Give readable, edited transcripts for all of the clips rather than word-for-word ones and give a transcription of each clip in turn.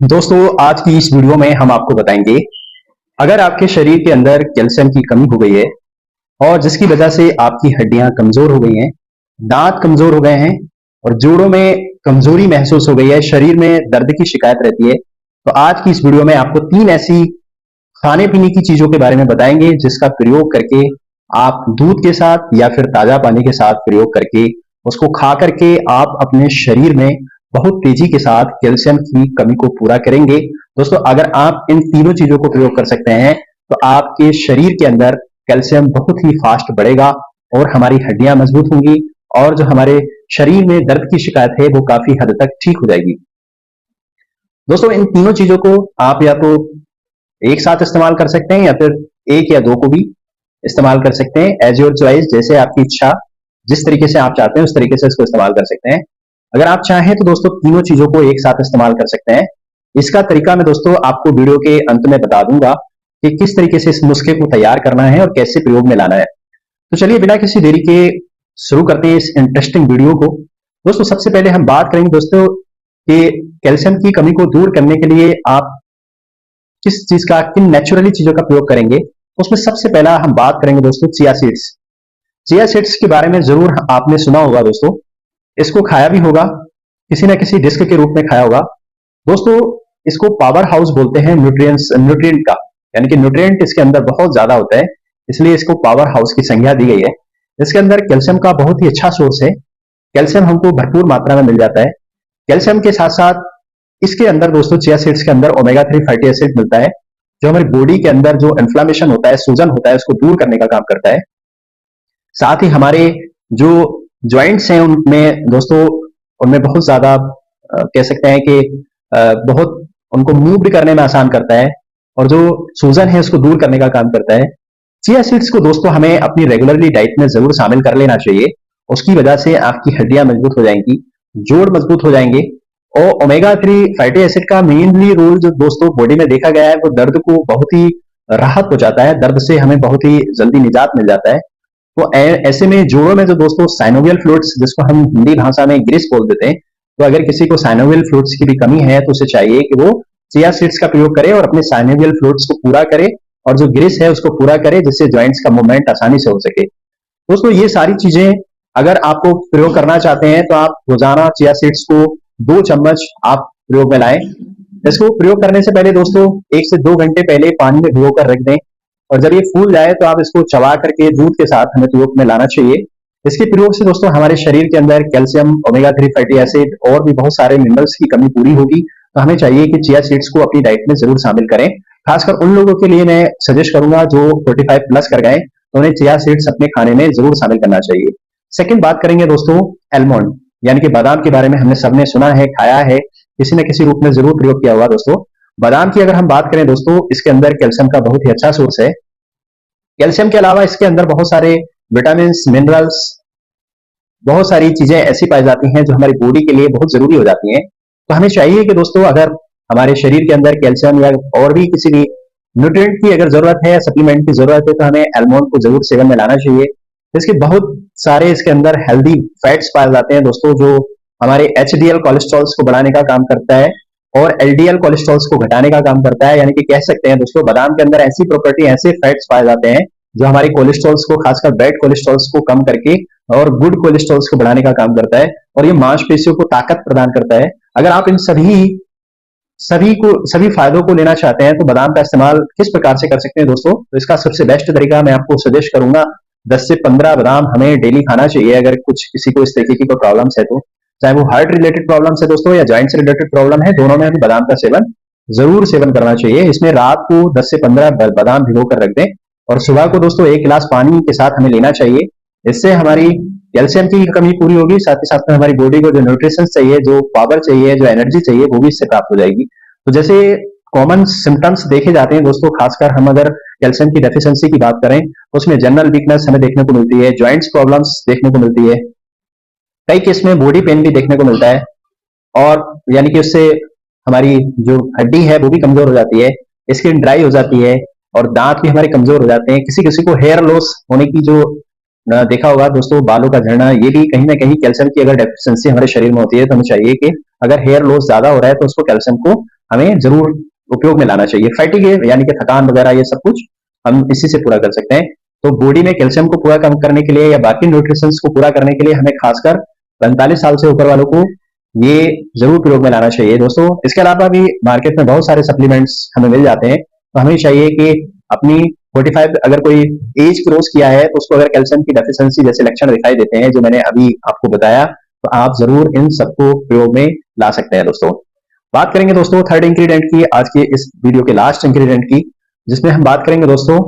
दोस्तों, आज की इस वीडियो में हम आपको बताएंगे अगर आपके शरीर के अंदर कैल्शियम की कमी हो गई है और जिसकी वजह से आपकी हड्डियां कमजोर हो गई हैं, दांत कमजोर हो गए हैं और जोड़ों में कमजोरी महसूस हो गई है, शरीर में दर्द की शिकायत रहती है। तो आज की इस वीडियो में आपको 3 ऐसी खाने पीने की चीजों के बारे में बताएंगे जिसका प्रयोग करके आप दूध के साथ या फिर ताजा पानी के साथ प्रयोग करके उसको खा करके आप अपने शरीर में बहुत तेजी के साथ कैल्शियम की कमी को पूरा करेंगे। दोस्तों, अगर आप इन तीनों चीजों को प्रयोग कर सकते हैं तो आपके शरीर के अंदर कैल्शियम बहुत ही फास्ट बढ़ेगा और हमारी हड्डियां मजबूत होंगी और जो हमारे शरीर में दर्द की शिकायत है वो काफी हद तक ठीक हो जाएगी। दोस्तों, इन तीनों चीजों को आप या तो एक साथ इस्तेमाल कर सकते हैं या फिर एक या दो को भी इस्तेमाल कर सकते हैं, एज योर चॉइस, जैसे आपकी इच्छा, जिस तरीके से आप चाहते हैं उस तरीके से इसको इस्तेमाल कर सकते हैं। अगर आप चाहें तो दोस्तों तीनों चीजों को एक साथ इस्तेमाल कर सकते हैं। इसका तरीका मैं दोस्तों आपको वीडियो के अंत में बता दूंगा कि किस तरीके से इस नुस्खे को तैयार करना है और कैसे प्रयोग में लाना है। तो चलिए बिना किसी देरी के शुरू करते हैं इस इंटरेस्टिंग वीडियो को। दोस्तों, सबसे पहले हम बात करेंगे दोस्तों कि कैल्शियम की कमी को दूर करने के लिए आप किस चीज का, किन नेचुरली चीजों का प्रयोग करेंगे। तो उसमें सबसे पहला हम बात करेंगे दोस्तों चिया सीड्स। चिया सीड्स के बारे में जरूर आपने सुना होगा दोस्तों, इसको खाया भी होगा, किसी ना किसी डिस्क के रूप में खाया होगा। दोस्तों, इसको पावर हाउस बोलते हैं न्यूट्रिएंट का, यानी कि न्यूट्रिएंट इसके अंदर बहुत ज्यादा होता है, इसलिए इसको पावर हाउस की संज्ञा दी गई है। इसके अंदर कैल्शियम का बहुत ही अच्छा सोर्स है। कैल्शियम हमको भरपूर मात्रा में मिल जाता है। कैल्शियम के साथ साथ इसके अंदर दोस्तों चिया सीड्स के अंदर ओमेगा 3 फैटी एसिड मिलता है, जो हमारी बॉडी के अंदर जो इन्फ्लामेशन होता है, सूजन होता है, उसको दूर करने का काम करता है। साथ ही हमारे जो ज्वाइंट्स हैं उनमें दोस्तों, उनमें बहुत ज्यादा कह सकते हैं कि बहुत उनको मूव करने में आसान करता है और जो सूजन है उसको दूर करने का काम करता है। चिया सीड्स को दोस्तों हमें अपनी रेगुलरली डाइट में जरूर शामिल कर लेना चाहिए। उसकी वजह से आपकी हड्डियां मजबूत हो जाएंगी, जोड़ मजबूत हो जाएंगे। और ओमेगा 3 फैटी एसिड का मेनली रोल जो दोस्तों बॉडी में देखा गया है वो दर्द को बहुत ही राहत हो जाता है, दर्द से हमें बहुत ही जल्दी निजात मिल जाता है। तो ऐसे में जोड़ों में जो दोस्तों साइनोवियल फ्लूइड्स, जिसको हम हिंदी भाषा में ग्रिस बोल देते हैं, तो अगर किसी को साइनोवियल फ्लूइड्स की भी कमी है तो उसे चाहिए कि वो चिया सीड्स का प्रयोग करे और अपने साइनोवियल फ्लूइड्स को पूरा करे और जो ग्रिस है उसको पूरा करे, जिससे ज्वाइंट्स का मूवमेंट आसानी से हो सके। दोस्तों, ये सारी चीजें अगर आपको प्रयोग करना चाहते हैं तो आप रोजाना चिया सीड्स को 2 चम्मच आप प्रयोग में लाएं। इसको प्रयोग करने से पहले दोस्तों 1 से 2 घंटे पहले पानी में भिगो कर रख दें और जब ये फूल जाए तो आप इसको चबा करके दूध के साथ हमें प्रयोग में लाना चाहिए। इसके प्रयोग से दोस्तों हमारे शरीर के अंदर कैल्शियम, ओमेगा 3 फैटी एसिड और भी बहुत सारे मिनरल्स की कमी पूरी होगी। तो हमें चाहिए कि चिया सीड्स को अपनी डाइट में जरूर शामिल करें। खासकर उन लोगों के लिए मैं सजेस्ट करूंगा जो 45 प्लस कर गए, तो उन्हें चिया सीड्स अपने खाने में जरूर शामिल करना चाहिए। सेकंड बात करेंगे दोस्तों एलमंड, यानी कि बादाम के बारे में हमने सबने सुना है, खाया है, किसी न किसी रूप में जरूर प्रयोग किया हुआ। दोस्तों, बादाम की अगर हम बात करें दोस्तों, इसके अंदर कैल्शियम का बहुत ही अच्छा सोर्स है। कैल्शियम के अलावा इसके अंदर बहुत सारे विटामिन, मिनरल्स, बहुत सारी चीजें ऐसी पाई जाती हैं जो हमारी बॉडी के लिए बहुत जरूरी हो जाती हैं। तो हमें चाहिए कि दोस्तों अगर हमारे शरीर के अंदर कैल्शियम या और भी किसी भी न्यूट्रिएंट की अगर जरूरत है या सप्लीमेंट की जरूरत है तो हमें एलमंड को जरूर सेवन में लाना चाहिए। इसके बहुत सारे इसके अंदर हेल्दी फैट्स पाए जाते हैं दोस्तों, जो हमारे एचडीएल कोलेस्ट्रॉल्स को बढ़ाने का काम करता है और एलडीएल कोलेस्ट्रॉल्स को घटाने का काम करता है। यानी कि कह सकते हैं दोस्तों बादाम के अंदर ऐसी प्रॉपर्टी, ऐसे फैट्स पाए जाते हैं जो हमारे कोलेस्ट्रॉल्स को, खासकर बैड कोलेस्ट्रॉल्स को कम करके और गुड कोलेस्ट्रॉल्स को बढ़ाने का काम करता है और ये मांसपेशियों को ताकत प्रदान करता है। अगर आप इन सभी फायदों को लेना चाहते हैं तो बादाम का इस्तेमाल किस प्रकार से कर सकते हैं दोस्तों, तो इसका सबसे बेस्ट तरीका मैं आपको सजेस्ट करूंगा, 10 से 15 बादाम हमें डेली खाना चाहिए। अगर कुछ किसी को इस तरीके की कोई प्रॉब्लम्स है तो, चाहे वो हार्ट रिलेटेड प्रॉब्लम्स है दोस्तों या जॉइंट से रिलेटेड प्रॉब्लम है, दोनों में हमें बादाम का जरूर सेवन करना चाहिए। इसमें रात को 10 से 15 बादाम भिगो कर रख दें और सुबह को दोस्तों 1 गिलास पानी के साथ हमें लेना चाहिए। इससे हमारी कैल्शियम की कमी पूरी होगी, साथ ही साथ में हमारी बॉडी को जो न्यूट्रिशन चाहिए, जो पावर चाहिए, जो एनर्जी चाहिए, वो भी इससे प्राप्त हो जाएगी। तो जैसे कॉमन सिम्टम्स देखे जाते हैं दोस्तों, खासकर हम अगर कैल्शियम की डेफिशिएंसी की बात करें तो उसमें जनरल वीकनेस हमें देखने को मिलती है, ज्वाइंट्स प्रॉब्लम्स देखने को मिलती है, कई केस में बॉडी पेन भी देखने को मिलता है और यानी कि उससे हमारी जो हड्डी है वो भी कमजोर हो जाती है, स्किन ड्राई हो जाती है और दांत भी हमारे कमजोर हो जाते हैं। किसी किसी को हेयर लॉस होने की जो देखा होगा दोस्तों, बालों का झड़ना, ये भी कहीं ना कहीं कैल्शियम की अगर डेफिशिएंसी हमारे शरीर में होती है तो हमें चाहिए कि अगर हेयर लॉस ज्यादा हो रहा है तो उसको कैल्शियम को हमें जरूर उपयोग में लाना चाहिए। फैटिग यानी कि थकान वगैरह ये सब कुछ हम इसी से पूरा कर सकते हैं। तो बॉडी में कैल्शियम को पूरा कम करने के लिए या बाकी न्यूट्रिशन को पूरा करने के लिए हमें खासकर 45 साल से ऊपर वालों को ये जरूर प्रयोग में लाना चाहिए दोस्तों। इसके अलावा भी मार्केट में बहुत सारे सप्लीमेंट्स हमें मिल जाते हैं, तो हमें चाहिए कि अपनी 45 अगर कोई एज क्रॉस किया है तो उसको अगर कैल्शियम की डेफिशिएंसी जैसे लक्षण दिखाई देते हैं जो मैंने अभी आपको बताया, तो आप जरूर इन सबको प्रयोग में ला सकते हैं दोस्तों। बात करेंगे दोस्तों थर्ड इंग्रेडिएंट की, आज के इस वीडियो के लास्ट इंग्रेडिएंट की, जिसमें हम बात करेंगे दोस्तों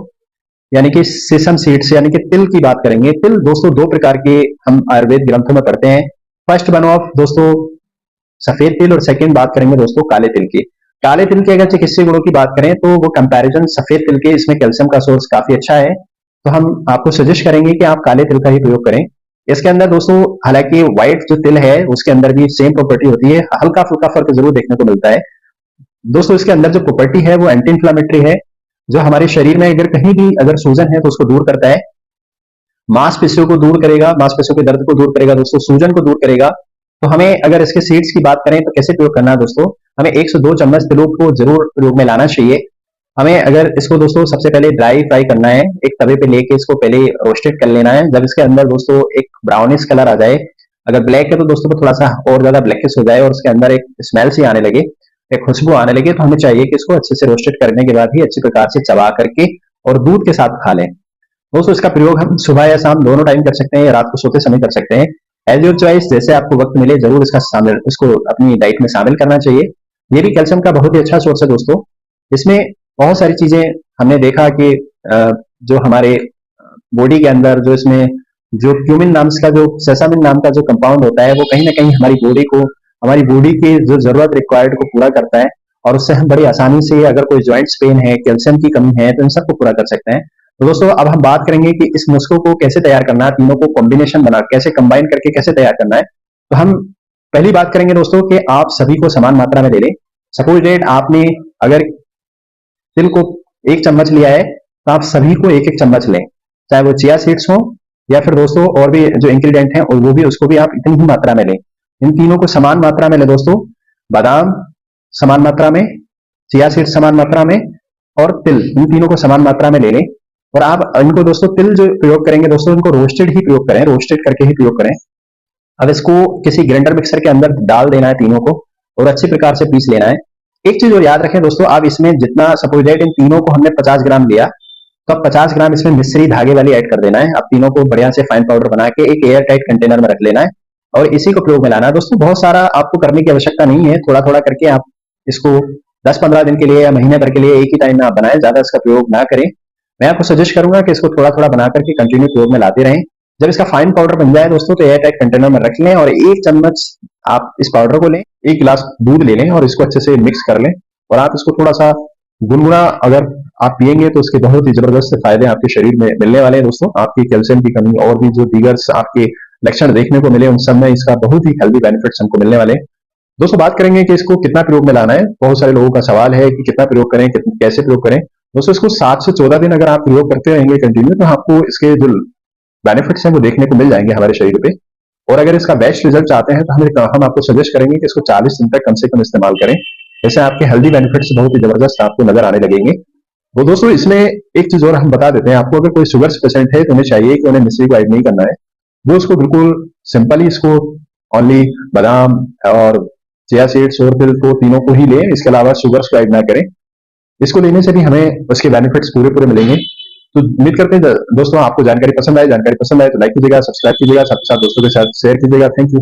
यानी कि सेसम सीड्स यानी कि तिल की बात करेंगे। तिल दोस्तों दो प्रकार के हम आयुर्वेद ग्रंथों में पढ़ते हैं। फर्स्ट वन ऑफ दोस्तों सफेद तिल और सेकंड बात करेंगे दोस्तों काले तिल की। काले तिल के अगर चिकित्सीय गुणों की बात करें तो वो कंपैरिजन सफेद तिल के, इसमें कैल्शियम का सोर्स काफी अच्छा है, तो हम आपको सजेस्ट करेंगे कि आप काले तिल का ही प्रयोग करें। इसके अंदर दोस्तों हालांकि व्हाइट जो तिल है उसके अंदर भी सेम प्रॉपर्टी होती है, हल्का फुल्का फर्क जरूर देखने को मिलता है दोस्तों। इसके अंदर जो प्रॉपर्टी है वो एंटी इंफ्लामेटरी है, जो हमारे शरीर में अगर कहीं भी अगर सूजन है तो उसको दूर करता है, मांसपेशियों को दूर करेगा, मांसपेशियों के दर्द को दूर करेगा दोस्तों, सूजन को दूर करेगा। तो हमें अगर इसके सीड्स की बात करें तो कैसे प्रयोग करना है दोस्तों, हमें 1 से 2 चम्मच तिलों को जरूर प्रयोग में लाना चाहिए। हमें अगर इसको दोस्तों सबसे पहले ड्राई फ्राई करना है, एक तवे पे लेके इसको पहले रोस्टेड कर लेना है। जब इसके अंदर दोस्तों एक ब्राउनिश कलर आ जाए, अगर ब्लैक है तो दोस्तों तो थोड़ा सा और ज्यादा ब्लैकिश हो जाए और उसके अंदर एक स्मेल सी आने लगे, एक खुशबू आने लगे, तो हमें चाहिए कि इसको अच्छे से रोस्टेड करने के बाद ही अच्छी प्रकार से चबा करके और दूध के साथ खा लें दोस्तों। इसका प्रयोग हम सुबह या शाम दोनों टाइम कर सकते हैं या रात को सोते समय कर सकते हैं, एज योर चॉइस, जैसे आपको वक्त मिले जरूर इसको अपनी डाइट में शामिल करना चाहिए। ये भी कैल्शियम का बहुत ही अच्छा सोर्स है दोस्तों। इसमें बहुत सारी चीजें हमने देखा कि जो हमारे बॉडी के अंदर जो इसमें जो क्यूमिन नाम का जो सेसामिन नाम का जो कंपाउंड होता है वो कहीं ना कहीं हमारी बॉडी की जो जरूरत रिक्वायर्ड को पूरा करता है, और उससे हम बड़ी आसानी से अगर कोई ज्वाइंट्स पेन है, कैल्शियम की कमी है, तो इन सबको पूरा कर सकते हैं। तो दोस्तों अब हम बात करेंगे कि इस नुस्खों को कैसे तैयार करना है, तीनों को कॉम्बिनेशन बना कैसे कंबाइन करके कैसे तैयार करना है। तो हम पहली बात करेंगे दोस्तों कि आप सभी को समान मात्रा में ले लें। सपोज डेट आपने अगर तिल को 1 चम्मच लिया है तो आप सभी को 1-1 चम्मच लें, चाहे वो चिया सीड्स हो या फिर दोस्तों और भी जो इंग्रेडिएंट हैं और वो भी उसको भी आप इतनी ही मात्रा में लें। इन तीनों को समान मात्रा में लें दोस्तों, बादाम समान मात्रा में, चिया सीड्स समान मात्रा में और तिल, इन तीनों को समान मात्रा में ले लें। और आप इनको दोस्तों तिल जो प्रयोग करेंगे दोस्तों इनको रोस्टेड ही प्रयोग करें, रोस्टेड करके ही प्रयोग करें। अब इसको किसी ग्राइंडर मिक्सर के अंदर डाल देना है तीनों को और अच्छी प्रकार से पीस लेना है। एक चीज और याद रखें दोस्तों, आप इसमें जितना सपोज दैट इन तीनों को हमने 50 ग्राम लिया तो अब 50 ग्राम इसमें मिश्री धागे वाली ऐड कर देना है। अब तीनों को बढ़िया से फाइन पाउडर बना के एक एयर टाइट कंटेनर में रख लेना है और इसी को प्रयोग में लाना है दोस्तों। बहुत सारा आपको करने की आवश्यकता नहीं है, थोड़ा थोड़ा करके आप इसको 10-15 दिन के लिए या महीने भर के लिए एक ही टाइम में आप बनाएं, ज्यादा इसका प्रयोग ना करें। मैं आपको सजेस्ट करूंगा कि इसको थोड़ा थोड़ा बना करके कंटिन्यू प्रयोग में लाते रहें। जब इसका फाइन पाउडर बन जाए दोस्तों तो एयर टाइट कंटेनर में रख लें और 1 चम्मच आप इस पाउडर को लें, 1 गिलास दूध ले लें और इसको अच्छे से मिक्स कर लें और आप इसको थोड़ा सा गुनगुना अगर आप पिएंगे तो उसके बहुत ही जबरदस्त फायदे आपके शरीर में मिलने वाले हैं दोस्तों। आपकी कैल्शियम की कमी और भी जो दीगर आपके लक्षण देखने को मिले उन सब में इसका बहुत ही हेल्दी बेनिफिट्स हमको मिलने वाले हैं दोस्तों। बात करेंगे कि इसको कितना प्रयोग में लाना है। बहुत सारे लोगों का सवाल है कि कितना प्रयोग करें, कैसे प्रयोग करें दोस्तों। इसको 7 से 14 दिन अगर आप प्रयोग करते रहेंगे कंटिन्यू तो आपको इसके जो बेनिफिट्स हैं वो देखने को मिल जाएंगे हमारे शरीर पे। और अगर इसका बेस्ट रिजल्ट चाहते हैं तो हम आपको सजेस्ट करेंगे कि इसको 40 दिन तक कम से कम इस्तेमाल करें, जैसे आपके हेल्दी बेनिफिट्स बहुत ही जबरदस्त आपको नजर आने लगेंगे। वो दोस्तों इसमें एक चीज और हम बता देते हैं आपको, अगर कोई शुगर पेशेंट है तो उन्हें चाहिए कि उन्हें मिश्री को ऐड नहीं करना है, वो उसको बिल्कुल सिंपली इसको ओनली बादाम और चिया सीड्स और तिल को तीनों को ही लें, इसके अलावा शुगर्स को ऐड ना करें। इसको लेने से भी हमें उसके बेनिफिट्स पूरे पूरे मिलेंगे। तो उम्मीद करते हैं दोस्तों आपको जानकारी पसंद आए तो लाइक कीजिएगा, सब्सक्राइब कीजिएगा, साथ ही साथ दोस्तों के साथ शेयर कीजिएगा। Thank you.